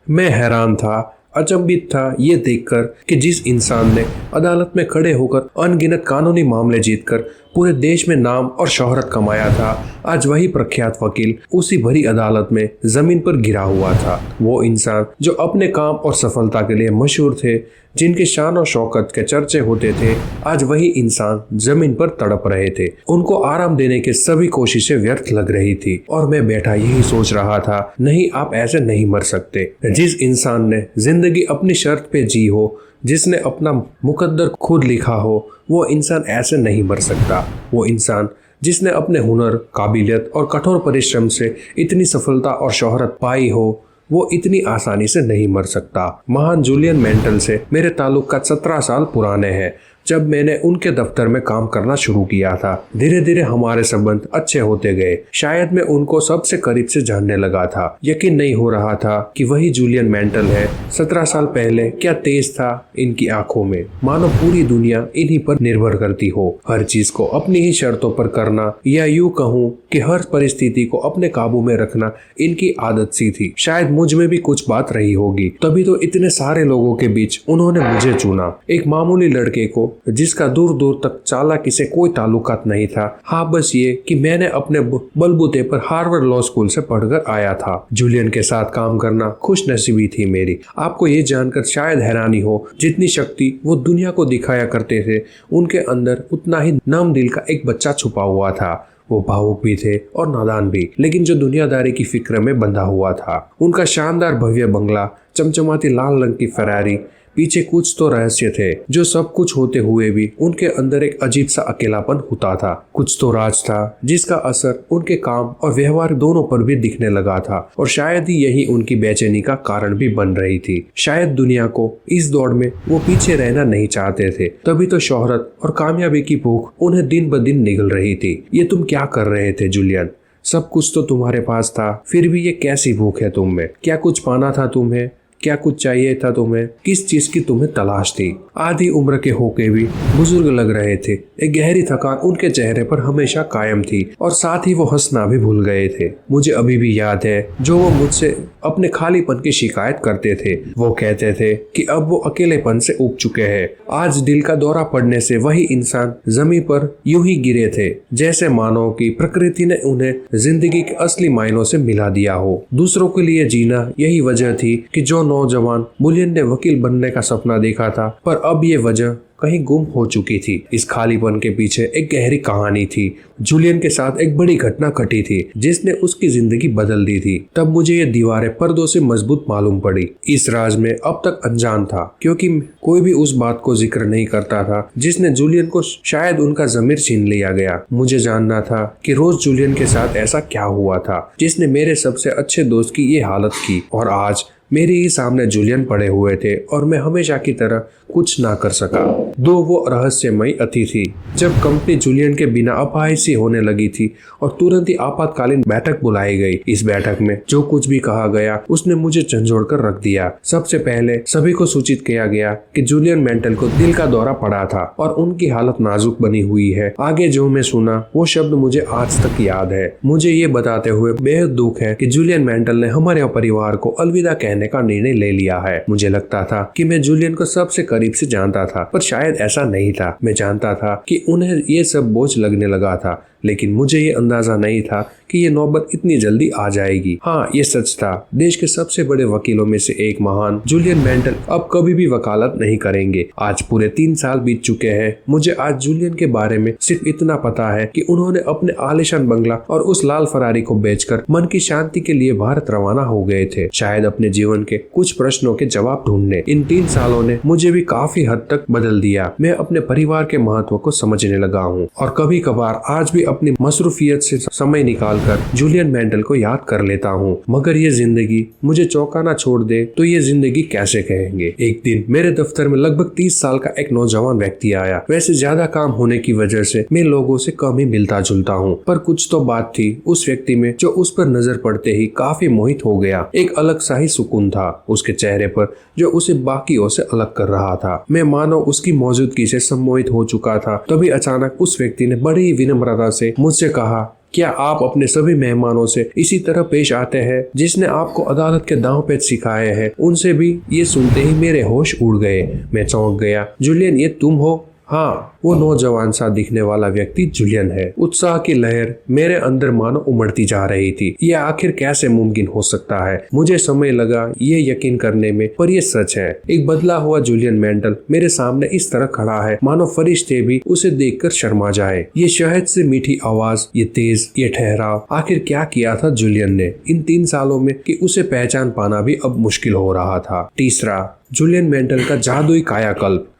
मैं हैरान था, अचंभित था ये देखकर कि जिस इंसान ने अदालत में खड़े होकर अनगिनत कानूनी मामले जीतकर पूरे देश में नाम और शोहरत कमाया था, आज वही प्रख्यात वकील उसी भरी अदालत में जमीन पर गिरा हुआ था। वो इंसान जो अपने काम और सफलता के लिए मशहूर थे, जिनके शान और शौकत के चर्चे होते थे, आज वही इंसान जमीन पर तड़प रहे थे। उनको आराम देने की सभी कोशिशें व्यर्थ लग रही थी और मैं बैठा यही सोच रहा था, नहीं, आप ऐसे नहीं मर सकते। जिस इंसान ने जिंदगी अपनी शर्त पे जी हो, जिसने अपना मुकद्दर खुद लिखा हो, वो इंसान ऐसे नहीं मर सकता। वो इंसान जिसने अपने हुनर, काबिलियत और कठोर परिश्रम से इतनी सफलता और शोहरत पाई हो, वो इतनी आसानी से नहीं मर सकता। महान जूलियन मेंटल से मेरे ताल्लुकात 17 साल पुराने हैं। जब मैंने उनके दफ्तर में काम करना शुरू किया था, धीरे धीरे हमारे संबंध अच्छे होते गए। शायद मैं उनको सबसे करीब से जानने लगा था। यकीन नहीं हो रहा था कि वही जूलियन मेंटल है। 17 साल पहले क्या तेज था इनकी आंखों में, मानो पूरी दुनिया इन्हीं पर निर्भर करती हो। हर चीज को अपनी ही शर्तों पर करना, या यूं कहूँ कि हर परिस्थिति को अपने काबू में रखना इनकी आदत सी थी। शायद मुझ में भी कुछ बात रही होगी, तभी तो इतने सारे लोगों के बीच उन्होंने मुझे चुना, एक मामूली लड़के को जिसका दूर दूर तक चालाकी से कोई ताल्लुकात नहीं था। हाँ, बस ये कि मैंने अपने बलबूते पर हार्वर्ड लॉ स्कूल से पढ़कर आया था। जूलियन के साथ काम करना खुशनसीबी थी मेरी। आपको ये जानकर शायद हैरानी हो, जितनी शक्ति वो दुनिया को दिखाया करते थे, उनके अंदर उतना ही नम दिल का एक बच्चा छुपा हुआ था। वो भावुक भी थे और नादान भी, लेकिन जो दुनियादारी की फिक्र में बंधा हुआ था। उनका शानदार भव्य बंगला, चमचमाती लाल रंग की फरारी, पीछे कुछ तो रहस्य थे। जो सब कुछ होते हुए भी उनके अंदर एक अजीब सा अकेलापन होता था। कुछ तो राज था जिसका असर उनके काम और व्यवहार दोनों पर भी दिखने लगा था, और शायद ही यही उनकी बेचैनी का कारण भी बन रही थी। शायद दुनिया को इस दौड़ में वो पीछे रहना नहीं चाहते थे, तभी तो शोहरत और कामयाबी की भूख उन्हें दिन ब दिन निगल रही थी। ये तुम क्या कर रहे थे जूलियन? सब कुछ तो तुम्हारे पास था, फिर भी ये कैसी भूख है तुम में? क्या कुछ पाना था तुम्हें? क्या कुछ चाहिए था तुम्हें? किस चीज की तुम्हें तलाश थी? आधी उम्र के होके भी बुजुर्ग लग रहे थे। एक गहरी थकान उनके चेहरे पर हमेशा कायम थी, और साथ ही वो हंसना भी भूल गए थे। मुझे अभी भी याद है जो वो मुझसे अपने खालीपन की शिकायत करते थे। वो कहते थे कि अब वो अकेलेपन से उब चुके हैं। आज दिल का दौरा पड़ने से वही इंसान जमीन पर यूं ही गिरे थे, जैसे मानो कि प्रकृति ने उन्हें जिंदगी के असली मायनों से मिला दिया हो। दूसरों के लिए जीना यही वजह थी कि जो नौजवान जूलियन ने वकील बनने का सपना देखा था, पर अब ये वजह कहीं गुम हो चुकी थी। इस खालीपन के पीछे एक गहरी कहानी थी। जूलियन के साथ एक बड़ी घटना घटी थी जिसने उसकी जिंदगी बदल दी थी। तब मुझे ये दीवारें पर्दों से मजबूत मालूम पड़ी। इस राज में अब तक अनजान था, क्योंकि कोई भी उस बात को जिक्र नहीं करता था जिसने जूलियन को शायद उनका ज़मीर छीन लिया गया। मुझे जानना था कि रोज जूलियन के साथ ऐसा क्या हुआ था जिसने मेरे सबसे अच्छे दोस्त की ये हालत की, और आज मेरे ही सामने जूलियन पड़े हुए थे और मैं हमेशा की तरह कुछ ना कर सका। दो वो रहस्यमयी अतिथि। जब कंपनी जूलियन के बिना अपाहिज होने लगी थी और तुरंत ही आपातकालीन बैठक बुलाई गई। इस बैठक में जो कुछ भी कहा गया उसने मुझे झंझोड़ कर रख दिया। सबसे पहले सभी को सूचित किया गया कि जूलियन मेंटल को दिल का दौरा पड़ा था और उनकी हालत नाजुक बनी हुई है। आगे जो मैं सुना वो शब्द मुझे आज तक याद है। मुझे ये बताते हुए बेहद दुख है कि जूलियन मेंटल ने हमारे परिवार को अलविदा कहने का निर्णय ले लिया है। मुझे लगता था कि मैं जूलियन को सबसे करीब से जानता था, पर शायद ऐसा नहीं था। मैं जानता था कि उन्हें ये सब बोझ लगने लगा था, लेकिन मुझे ये अंदाजा नहीं था कि ये नौबत इतनी जल्दी आ जाएगी। हाँ, ये सच था। देश के सबसे बड़े वकीलों में से एक महान जूलियन मेंटल अब कभी भी वकालत नहीं करेंगे। आज पूरे 3 साल बीत चुके हैं। मुझे आज जूलियन के बारे में सिर्फ इतना पता है कि उन्होंने अपने आलीशान बंगला और उस लाल फरारी को बेचकर मन की शांति के लिए भारत रवाना हो गए थे, शायद अपने जीवन के कुछ प्रश्नों के जवाब ढूंढने। इन 3 सालों ने मुझे भी काफी हद तक बदल दिया। मैं अपने परिवार के महत्व को समझने लगा हूँ, और कभी कभार आज भी अपनी मसरूफियत से समय निकालकर जूलियन मेंटल को याद कर लेता हूँ। मगर ये जिंदगी मुझे चौंकाना छोड़ दे तो ये जिंदगी कैसे कहेंगे। एक दिन मेरे दफ्तर में लगभग 30 साल का एक नौजवान व्यक्ति आया। वैसे ज्यादा काम होने की वजह से मैं लोगों से कम ही मिलता जुलता हूँ, पर कुछ तो बात थी उस व्यक्ति में जो उस पर नजर पड़ते ही काफी मोहित हो गया। एक अलग सा ही सुकून था उसके चेहरे पर जो उसे बाकियों से अलग कर रहा था। मैं मानो उसकी मौजूदगी से सम्मोहित हो चुका था। तभी अचानक उस व्यक्ति ने बड़ी विनम्रता से मुझसे कहा क्या आप अपने सभी मेहमानों से इसी तरह पेश आते हैं जिसने आपको अदालत के दांव पेच सिखाए हैं? उनसे भी। ये सुनते ही मेरे होश उड़ गए। मैं चौंक गया। जूलियन, ये तुम हो? हाँ, वो नौजवान सा दिखने वाला व्यक्ति जूलियन है। उत्साह की लहर मेरे अंदर मानो उमड़ती जा रही थी। ये आखिर कैसे मुमकिन हो सकता है? मुझे समय लगा ये यकीन करने में, पर ये सच है। एक बदला हुआ जूलियन मेंडल मेरे सामने इस तरह खड़ा है मानो फरिश्ते भी उसे देखकर शर्मा जाए। ये शहद से मीठी आवाज, ये तेज, ये ठहराव। आखिर क्या किया था जूलियन ने इन 3 सालों में कि उसे पहचान पाना भी अब मुश्किल हो रहा था। तीसरा, जूलियन मेंडल का जादुई कायाकल्प।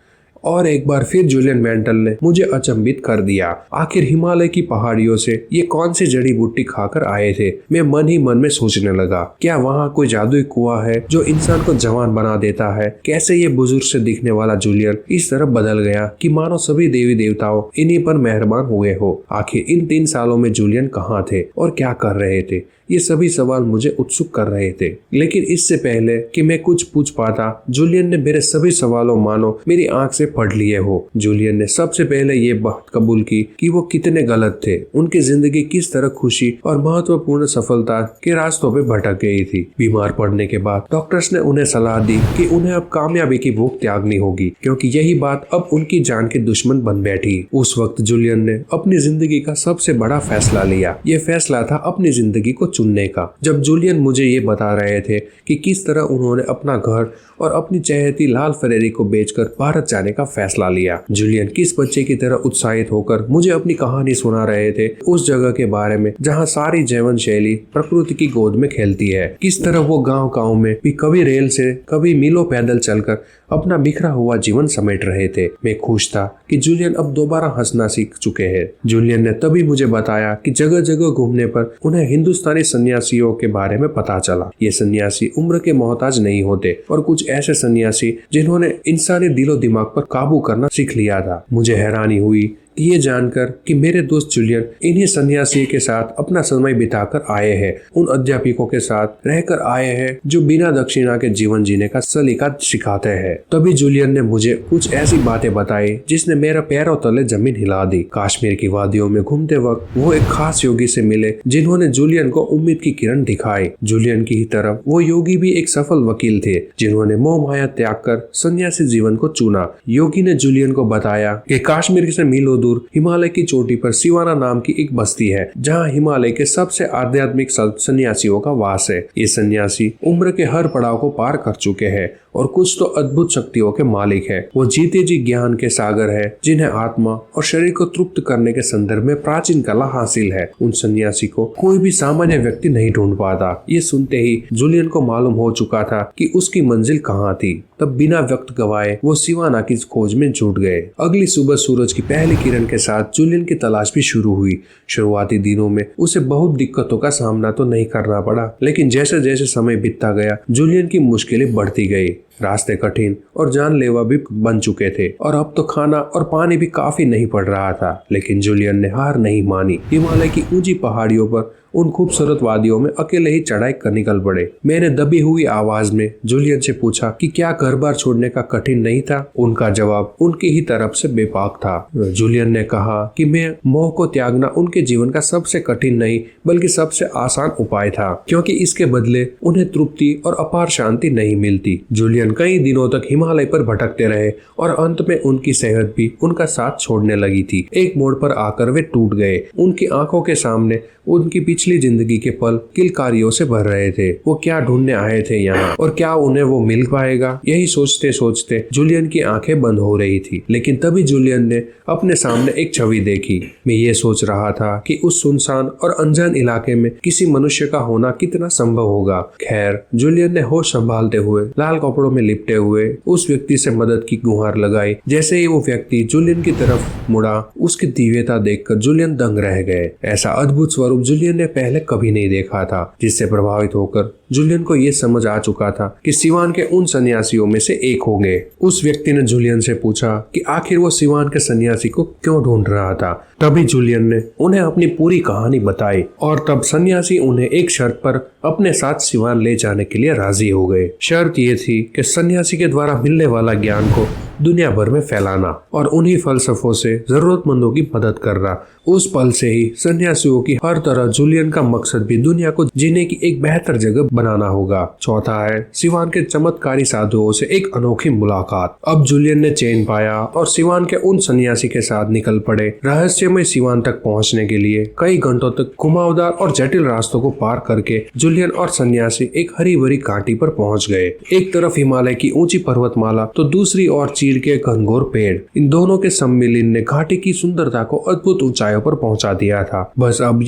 और एक बार फिर जूलियन मेंडल ने मुझे अचंभित कर दिया। आखिर हिमालय की पहाड़ियों से ये कौन सी जड़ी बूटी खाकर आए थे? मैं मन ही मन में सोचने लगा, क्या वहाँ कोई जादुई कुआं है जो इंसान को जवान बना देता है? कैसे ये बुजुर्ग से दिखने वाला जूलियन इस तरह बदल गया कि मानो सभी देवी देवताओं इन्हीं पर मेहरबान हुए हो? आखिर इन 3 सालों में जूलियन कहाँ थे और क्या कर रहे थे? ये सभी सवाल मुझे उत्सुक कर रहे थे। लेकिन इससे पहले कि मैं कुछ पूछ पाता, जूलियन ने मेरे सभी सवालों मानो मेरी आंख से पढ़ लिए हो। जूलियन ने सबसे पहले ये बात कबूल की कि वो कितने गलत थे। उनकी जिंदगी किस तरह खुशी और महत्वपूर्ण सफलता के रास्तों पे भटक गई थी। बीमार पड़ने के बाद डॉक्टर्स ने उन्हें सलाह दी कि उन्हें अब कामयाबी की भूख त्यागनी होगी, क्योंकि यही बात अब उनकी जान की दुश्मन बन बैठी। उस वक्त जूलियन ने अपनी जिंदगी का सबसे बड़ा फैसला लिया। ये फैसला था अपनी जिंदगी को चुनने का। जब जूलियन मुझे ये बता रहे थे कि किस तरह उन्होंने अपना घर और अपनी चहेती लाल फेरारी को बेचकर भारत जाने का फैसला लिया, जूलियन किस बच्चे की तरह उत्साहित होकर मुझे अपनी कहानी सुना रहे थे उस जगह के बारे में जहाँ सारी जीवन शैली प्रकृति की गोद में खेलती है। किस तरह वो गांव में भी कभी रेल से कभी मीलों पैदल चलकर अपना बिखरा हुआ जीवन समेट रहे थे। मैं खुश था कि जूलियन अब दोबारा हंसना सीख चुके हैं। जूलियन ने तभी मुझे बताया कि जगह जगह घूमने पर उन्हें हिंदुस्तानी सन्यासियों के बारे में पता चला। ये सन्यासी उम्र के मोहताज नहीं होते और कुछ ऐसे सन्यासी जिन्होंने इंसानी दिलो दिमाग पर काबू करना सीख लिया था। मुझे हैरानी हुई ये जानकर कि मेरे दोस्त जूलियन इन्हीं सन्यासी के साथ अपना समय बिताकर आए हैं, उन अध्यापकों के साथ रहकर आए हैं जो बिना दक्षिणा के जीवन जीने का सलीका सिखाते हैं। तभी जूलियन ने मुझे कुछ ऐसी बातें बताई जिसने मेरे पैरों तले जमीन हिला दी। कश्मीर की वादियों में घूमते वक्त वो एक खास योगी से मिले जिन्होंने जूलियन को उम्मीद की किरण दिखाई। जूलियन की ही तरफ वो योगी भी एक सफल वकील थे जिन्होंने मोह माया त्याग कर सन्यासी जीवन को चुना। योगी ने जूलियन को बताया कि कश्मीर से मीलों हिमालय की चोटी पर सिवाना नाम की एक बस्ती है जहां हिमालय के सबसे आध्यात्मिक सन्यासियों का वास है। ये सन्यासी उम्र के हर पड़ाव को पार कर चुके हैं और कुछ तो अद्भुत शक्तियों के मालिक है। वो जीते जी ज्ञान के सागर है जिन्हें आत्मा और शरीर को तृप्त करने के संदर्भ में प्राचीन कला हासिल है। उन सन्यासी को कोई भी सामान्य व्यक्ति नहीं ढूंढ पाता। ये सुनते ही जूलियन को मालूम हो चुका था कि उसकी मंजिल कहाँ थी। तब बिना वक्त गवाए वो सिवाना की खोज में जुट गए। अगली सुबह सूरज की पहली किरण के साथ जूलियन की तलाश भी शुरू हुई। शुरुआती दिनों में उसे बहुत दिक्कतों का सामना तो नहीं करना पड़ा, लेकिन जैसे जैसे समय बीतता गया जूलियन की मुश्किलें बढ़ती गई। रास्ते कठिन और जानलेवा भी बन चुके थे और अब तो खाना और पानी भी काफी नहीं पड़ रहा था। लेकिन जूलियन ने हार नहीं मानी। हिमालय की ऊंची पहाड़ियों पर उन खूबसूरत वादियों में अकेले ही चढ़ाई कर निकल पड़े। मैंने दबी हुई आवाज में जूलियन से पूछा कि क्या घर बार छोड़ने का कठिन नहीं था। उनका जवाब उनकी ही तरफ से बेबाक था। जूलियन ने कहा कि मैं मोह को त्यागना उनके जीवन का सबसे कठिन नहीं बल्कि सबसे आसान उपाय था, क्योंकि इसके बदले उन्हें तृप्ति और अपार शांति नहीं मिलती। जूलियन कई दिनों तक हिमालय पर भटकते रहे और अंत में उनकी सेहत भी उनका साथ छोड़ने लगी थी। एक मोड़ पर आकर वे टूट गए। उनकी आंखों के सामने उनकी पिछली जिंदगी के पल किलकारियों से भर रहे थे। वो क्या ढूंढने आए थे यहाँ और क्या उन्हें वो मिल पाएगा? यही सोचते सोचते जूलियन की आंखें बंद हो रही थी। लेकिन तभी जूलियन ने अपने सामने एक छवि देखी। मैं ये सोच रहा था कि उस सुनसान और अनजान इलाके में किसी मनुष्य का होना कितना संभव होगा। खैर, जूलियन ने होश संभालते हुए लाल कपड़ों में लिपटे हुए उस व्यक्ति से मदद की गुहार लगाई। जैसे ही वो व्यक्ति जूलियन की तरफ मुड़ा, उसकी दिव्यता देखकर जूलियन दंग रह गए। ऐसा अद्भुत स्वरूप जूलियन ने पहले कभी नहीं देखा था। जिससे प्रभावित होकर जूलियन को ये समझ आ चुका था कि सिवान के उन सन्यासियों में से एक होंगे। उस व्यक्ति ने जूलियन से पूछा कि आखिर वो सिवान के सन्यासी को क्यों ढूंढ रहा था। तभी जूलियन ने उन्हें अपनी पूरी कहानी बताई और तब सन्यासी उन्हें एक शर्त पर अपने साथ सिवान ले जाने के लिए राजी हो गए। शर्त ये थी कि सन्यासी के द्वारा मिलने वाला ज्ञान को दुनिया भर में फैलाना और उन्हीं फलसफों से जरूरतमंदों की मदद करना। उस पल से ही सन्यासियों की हर तरह जूलियन का मकसद भी दुनिया को जीने की एक बेहतर जगह बनाना होगा। चौथा है सिवान के चमत्कारी साधुओं से एक अनोखी मुलाकात। अब जूलियन ने चैन पाया और सिवान के उन सन्यासी के साथ निकल पड़े। रहस्यमय सिवान तक पहुंचने के लिए कई घंटों तक घुमावदार और जटिल रास्तों को पार करके जूलियन और सन्यासी एक हरी भरी घाटी पर पहुंच गए। एक तरफ हिमालय की ऊंची पर्वतमाला तो दूसरी ओर चीड़ के घनघोर पेड़। इन दोनों के सम्मिलन ने घाटी की सुंदरता को अद्भुत ऊंचाइयों पर पहुंचा दिया था। बस अब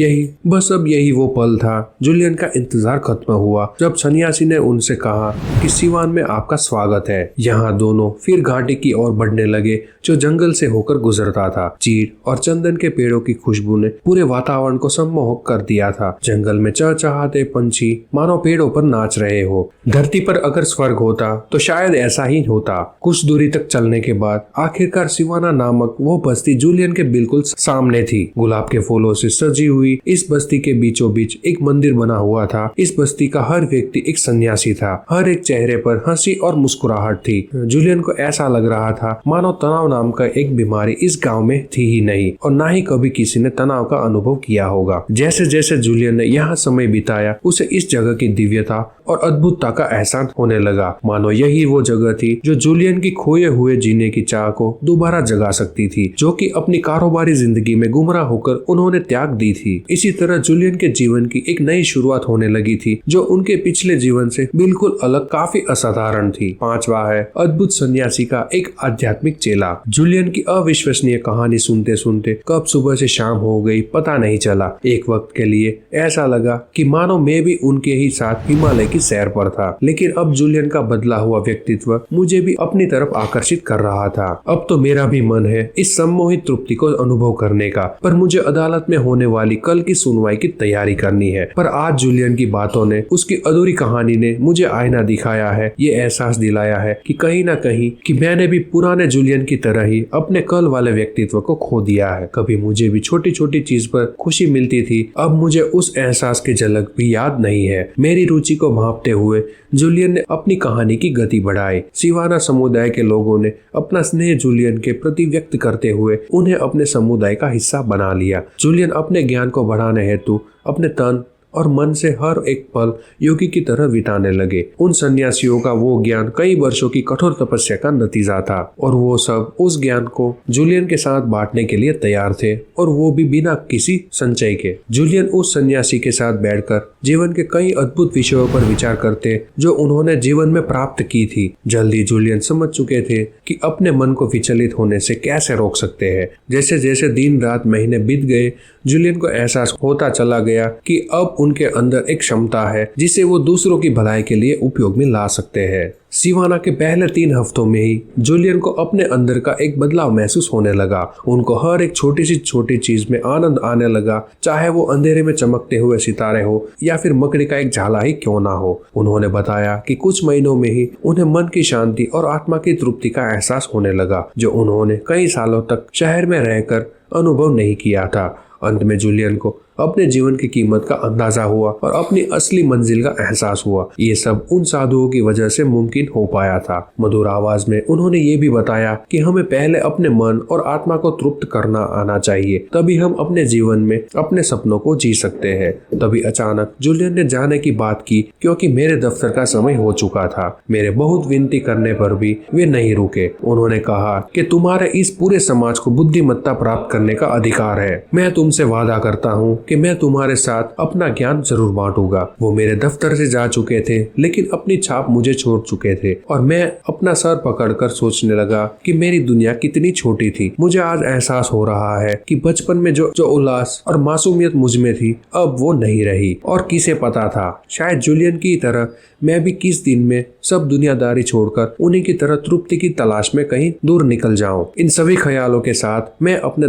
यही वो पल था। जूलियन का इंतजार खत्म हुआ जब सन्यासी ने उनसे कहा कि सिवान में आपका स्वागत है। यहाँ दोनों फिर घाटी की ओर बढ़ने लगे जो जंगल से होकर गुजरता था। चीड़ और चंदन के पेड़ों की खुशबू ने पूरे वातावरण को सम्मोहक कर दिया था। जंगल में चहचहाते पंछी मानो पेड़ों पर नाच रहे हो। धरती पर अगर स्वर्ग होता तो शायद ऐसा ही होता। कुछ दूरी तक चलने के बाद आखिरकार सिवाना नामक वो बस्ती जूलियन के बिल्कुल सामने थी। गुलाब के फूलों से सजी हुई इस बस्ती के बीचों बीच एक मंदिर बना हुआ था। इस बस्ती का हर व्यक्ति एक सन्यासी था। हर एक चेहरे पर हंसी और मुस्कुराहट थी। जूलियन को ऐसा लग रहा था मानो तनाव नाम का एक बीमारी इस गांव में थी ही नहीं और ना ही कभी किसी ने तनाव का अनुभव किया होगा। जैसे जैसे जूलियन ने यहाँ समय बिताया उसे इस जगह की दिव्यता और अद्भुतता का एहसास होने लगा। मानो यही वो जगह थी जो जूलियन की खोए हुए जीने की चाह को दोबारा जगा सकती थी, जो कि अपनी कारोबारी जिंदगी में गुमराह होकर उन्होंने त्याग दी थी। इसी तरह जूलियन के जीवन की एक नई शुरुआत होने लगी थी जो उनके पिछले जीवन से बिल्कुल अलग, काफी असाधारण थी। पांचवा है अद्भुत सन्यासी का एक आध्यात्मिक चेला। जूलियन की अविश्वसनीय कहानी सुनते सुनते कब सुबह से शाम हो गई पता नहीं चला। एक वक्त के लिए ऐसा लगा कि मानो मैं भी उनके ही साथ हिमालय की सैर पर था। लेकिन अब जूलियन का बदला हुआ व्यक्तित्व मुझे भी अपनी तरफ आकर्षित कर रहा था। अब तो मेरा भी मन है इस सम्मोहित तृप्ति को अनुभव करने का, पर मुझे अदालत में होने वाली कल की सुनवाई की तैयारी करनी है। पर आज जूलियन की बातों ने, उसकी अधूरी कहानी ने मुझे आईना दिखाया है। ये एहसास दिलाया है कि कहीं ना कहीं कि मैंने भी पुराने जूलियन की तरह ही अपने कल वाले व्यक्तित्व को खो दिया है। कभी मुझे भी छोटी छोटी चीज पर खुशी मिलती थी, अब मुझे उस एहसास की झलक भी याद नहीं है। मेरी रुचि को भांपते हुए जूलियन ने अपनी कहानी की गति बढ़ाई। सिवाना समुदाय के लोगों ने अपना स्नेह जूलियन के प्रति व्यक्त करते हुए उन्हें अपने समुदाय का हिस्सा बना लिया। जूलियन अपने ज्ञान को बढ़ाने हेतु अपने तन और मन से हर एक पल योगी की तरह बिताने लगे। उन सन्यासियों का वो ज्ञान कई वर्षों की कठोर तपस्या का नतीजा था और वो सब उस ज्ञान को जूलियन के साथ बांटने के लिए तैयार थे, और वो भी बिना किसी संचय के। जूलियन उस सन्यासी के साथ बैठकर जीवन के कई अद्भुत विषयों पर विचार करते जो उन्होंने जीवन में प्राप्त की थी। जल्दी जूलियन समझ चुके थे कि अपने मन को विचलित होने से कैसे रोक सकते हैं। जैसे जैसे दिन रात महीने बीत गए, जूलियन को एहसास होता चला गया कि अब उनके अंदर एक क्षमता है जिसे वो दूसरों की भलाई के लिए उपयोग में ला सकते हैं। सिवाना के पहले 3 हफ्तों में ही जूलियन को अपने अंदर का एक बदलाव महसूस होने लगा। उनको हर एक छोटी चीज में आनंद आने लगा, चाहे वो अंधेरे में चमकते हुए सितारे हो या फिर मकड़ी का एक झाला ही क्यों ना हो। उन्होंने बताया कि कुछ महीनों में ही उन्हें मन की शांति और आत्मा की तृप्ति का एहसास होने लगा, जो उन्होंने कई सालों तक शहर में रहकर अनुभव नहीं किया था। अंत में जूलियन को अपने जीवन की कीमत का अंदाजा हुआ और अपनी असली मंजिल का एहसास हुआ। ये सब उन साधुओं की वजह से मुमकिन हो पाया था। मधुर आवाज में उन्होंने ये भी बताया कि हमें पहले अपने मन और आत्मा को तृप्त करना आना चाहिए, तभी हम अपने जीवन में अपने सपनों को जी सकते हैं। तभी अचानक जूलियन ने जाने की बात की, क्योंकि मेरे दफ्तर का समय हो चुका था। मेरे बहुत विनती करने पर भी वे नहीं रुके। उन्होंने कहा कि तुम्हारे इस पूरे समाज को बुद्धिमत्ता प्राप्त करने का अधिकार है। मैं तुमसे वादा करता हूँ कि मैं तुम्हारे साथ अपना ज्ञान जरूर बांटूंगा। वो मेरे दफ्तर से जा चुके थे, लेकिन अपनी छाप मुझे छोड़ चुके थे, और मैं अपना सर पकड़कर सोचने लगा कि मेरी दुनिया कितनी छोटी थी। मुझे आज एहसास हो रहा है कि बचपन में जो उल्लास और मासूमियत मुझ में थी, अब वो नहीं रही। और किसे पता था, शायद जूलियन की तरह मैं भी किस दिन में सब दुनियादारी छोड़कर उन्हीं की तरह तृप्ति की तलाश में कहीं दूर निकल जाऊं। इन सभी ख्यालों के साथ मैं अपने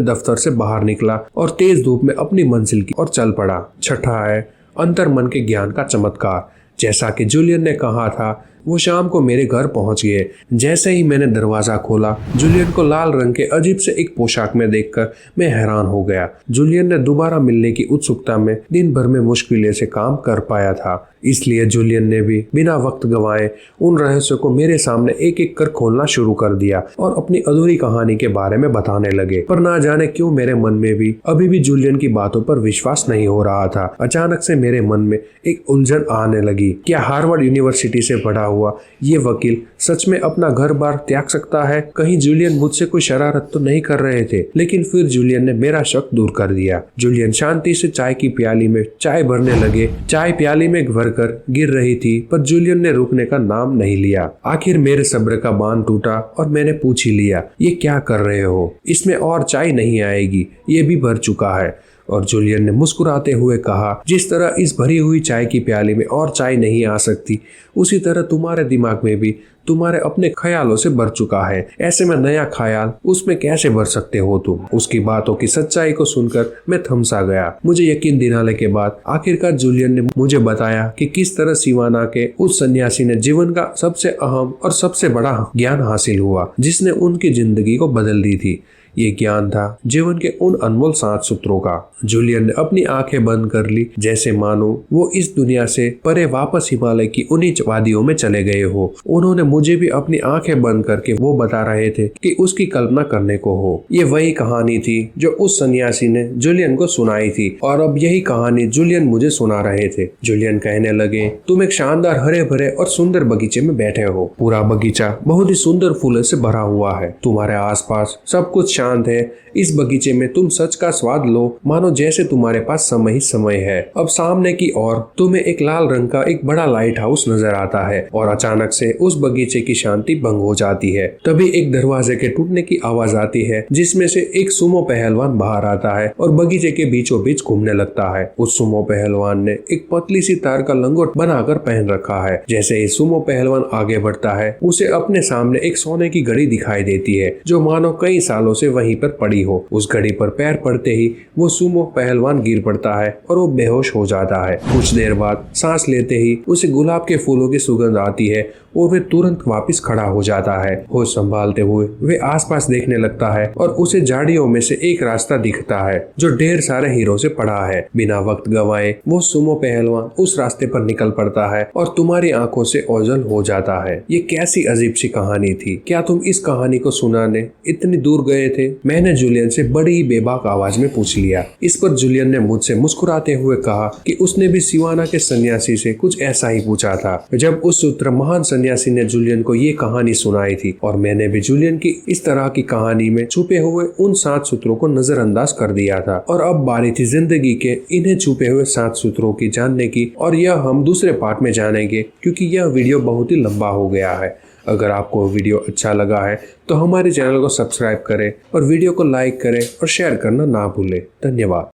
दफ्तर से बाहर निकला और तेज धूप में अपनी मंजिल की ओर चल पड़ा। छठा है अंतर मन के ज्ञान का चमत्कार। जैसा कि जूलियन ने कहा था, वो शाम को मेरे घर पहुंच गए। जैसे ही मैंने दरवाजा खोला, जूलियन को लाल रंग के अजीब से एक पोशाक में देखकर मैं हैरान हो गया। जूलियन ने दोबारा मिलने की उत्सुकता में दिन भर में मुश्किल से काम कर पाया था, इसलिए जूलियन ने भी बिना वक्त गंवाए उन रहस्यों को मेरे सामने एक एक कर खोलना शुरू कर दिया और अपनी अधूरी कहानी के बारे में बताने लगे। पर ना जाने क्यों मेरे मन में भी अभी भी जूलियन की बातों पर विश्वास नहीं हो रहा था। अचानक से मेरे मन में एक उलझन आने लगी। क्या हार्वर्ड यूनिवर्सिटी से पढ़ा हुआ ये वकील सच में अपना घर बार त्याग सकता है? कहीं जूलियन मुझसे कोई शरारत तो नहीं कर रहे थे? लेकिन फिर जूलियन ने मेरा शक दूर कर दिया। जूलियन शांति से चाय की प्याली में चाय भरने लगे। चाय प्याली में भरकर गिर रही थी, पर जूलियन ने रुकने का नाम नहीं लिया। आखिर मेरे सब्र का बांध टूटा और मैंने पूछ ही लिया, ये क्या कर रहे हो? इसमें और चाय नहीं आएगी, ये भी भर चुका है। और जूलियन ने मुस्कुराते हुए कहा, जिस तरह इस भरी हुई चाय की प्याली में और चाय नहीं आ सकती, उसी तरह तुम्हारे दिमाग में भी तुम्हारे अपने ख्यालों से भर चुका है। ऐसे में नया ख्याल उसमें कैसे भर सकते हो तुम? उसकी बातों की सच्चाई को सुनकर मैं थमसा गया। मुझे यकीन दिलाने के बाद आखिरकार जूलियन ने मुझे बताया कि किस तरह सिवाना के उस सन्यासी ने जीवन का सबसे अहम और सबसे बड़ा ज्ञान हासिल हुआ, जिसने उनकी जिंदगी को बदल दी थी। ये ज्ञान था जीवन के उन अनमोल 7 सूत्रों का। जूलियन ने अपनी आंखें बंद कर ली, जैसे मानो वो इस दुनिया से परे वापस हिमालय की उन्हीं वादियों में चले गए हो। उन्होंने मुझे भी अपनी आंखें बंद करके वो बता रहे थे कि उसकी कल्पना करने को हो। ये वही कहानी थी जो उस सन्यासी ने जूलियन को सुनाई थी, और अब यही कहानी जूलियन मुझे सुना रहे थे। जूलियन कहने लगे, तुम एक शानदार हरे भरे और सुंदर बगीचे में बैठे हो। पूरा बगीचा बहुत ही सुंदर फूलों से भरा हुआ है। तुम्हारे आसपास सब कुछ शांत है। इस बगीचे में तुम सच का स्वाद लो, मानो जैसे तुम्हारे पास समय ही समय है। अब सामने की ओर तुम्हें एक लाल रंग का एक बड़ा लाइट हाउस नजर आता है, और अचानक से उस बगीचे की शांति भंग हो जाती है। तभी एक दरवाजे के टूटने की आवाज आती है, जिसमें से एक सुमो पहलवान बाहर आता है और बगीचे के बीचों बीच घूमने लगता है। उस सुमो पहलवान ने एक पतली सी तार का लंगोट बनाकर पहन रखा है। जैसे ही सुमो पहलवान आगे बढ़ता है, उसे अपने सामने एक सोने की घड़ी दिखाई देती है, जो मानो कई सालों से वहीं पर पड़ी हो। उस घड़ी पर पैर पड़ते ही वो सुमो पहलवान गिर पड़ता है और वो बेहोश हो जाता है। कुछ देर बाद सांस लेते ही उसे गुलाब के फूलों की सुगंध आती है और वे तुरंत वापस खड़ा हो जाता है। होश संभालते हुए वे आसपास देखने लगता है और उसे झाड़ियों में से एक रास्ता दिखता है जो ढेर सारे हीरो से पड़ा है। बिना वक्त गंवाए वो सुमो पहलवान उस रास्ते पर निकल पड़ता है और तुम्हारी आंखों से ओझल हो जाता है। ये कैसी अजीब सी कहानी थी। क्या तुम इस कहानी को सुनाने इतनी दूर गए थे? मैंने जूलियन से बड़ी ही बेबाक आवाज में पूछ लिया। इस पर जूलियन ने मुझसे मुस्कुराते हुए कहा कि उसने भी सिवाना के सन्यासी से कुछ ऐसा ही पूछा था। जब उस सूत्र महान सन्यासी ने जूलियन को ये कहानी सुनाई थी, और मैंने भी जूलियन की इस तरह की कहानी में छुपे हुए उन 7 सूत्रों को नजरअंदाज कर दिया था। और अब बारी थी जिंदगी के इन्हें छुपे हुए 7 सूत्रों की जानने की, और यह हम दूसरे पार्ट में जानेंगे, क्योंकि यह वीडियो बहुत ही लंबा हो गया है। अगर आपको वीडियो अच्छा लगा है तो हमारे चैनल को सब्सक्राइब करें और वीडियो को लाइक करें और शेयर करना ना भूलें। धन्यवाद।